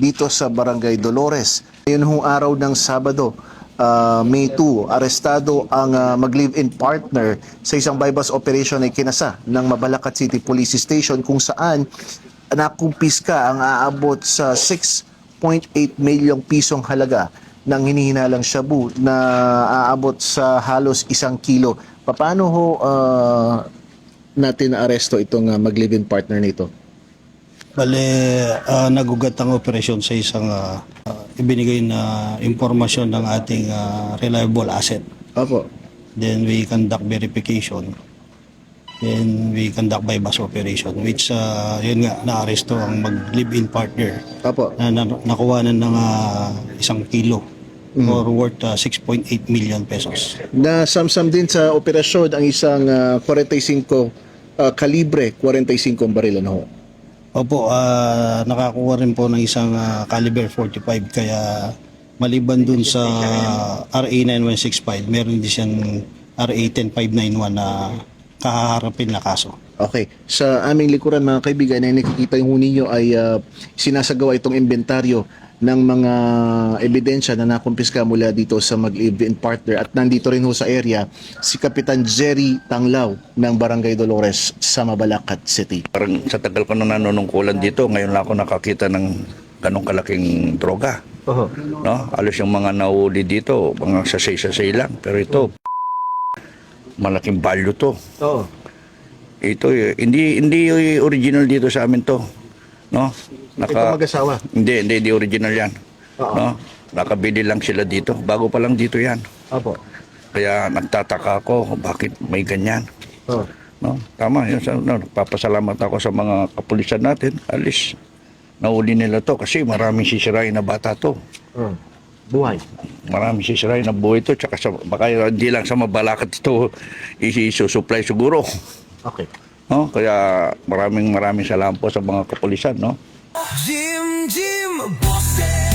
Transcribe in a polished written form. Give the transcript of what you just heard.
dito sa Barangay Dolores. Ngayon hong araw ng Sabado, May 2, arestado ang mag-live-in partner sa isang bypass operation ay kinasa ng Mabalacat City Police Station kung saan nakumpiska ang aabot sa 6.8 milyong pisong halaga ng hinihinalang shabu na aabot sa halos 1 kilo. Paano ho natin aresto itong mag-live-in partner nito? Bale, nagugat ang operasyon sa isang ibinigay na impormasyon ng ating reliable asset. Opo. Then we conduct verification. Then we conduct bypass operation, which yun nga, naaresto ang mag-live-in partner Opo. na nakuha na ng 1 kilo or worth 6.8 million pesos. Na samsam din sa operasyon ang isang 45 kalibre 45 baril, ano ho? Opo, nakakuha rin po ng isang caliber 45, kaya maliban dun sa RA 9165, meron din siyang RA 10591 na kaharapin na kaso. Okay. Sa aming likuran mga kaibigan, ay nakikita yung ninyo ay sinasagawa itong inventaryo ng mga ebidensya na nakumpiska mula dito sa mag-live-in partner. At nandito rin ho sa area si Kapitan Jerry Tanglaw ng Barangay Dolores sa Mabalacat City. Parang sa tagal ko na nanunungkulan dito, ngayon lang ako nakakita ng ganong kalaking droga. No? Alos yung mga nahuli dito, mga sasay-sasay lang. Pero ito, malaking value to. Oo. Ito, hindi original dito sa amin to. No? Ito mag-asawa. Hindi original yan. Oo. No? Nakabili lang sila dito. Bago pa lang dito yan. Opo. Kaya nagtataka ako bakit may ganyan. Oo. No? Tama, yun, papasalamat ako sa mga kapulisan natin. Alis, nahuli nila to kasi maraming sisirain na bata to. Oo. Buhay. Maraming sisirain na buhay to. Tsaka baka hindi lang sa Mabalacat ito isusupply siguro. Okay. No? Kaya maraming salamat po sa mga kapulisan. No? Jim, Boston.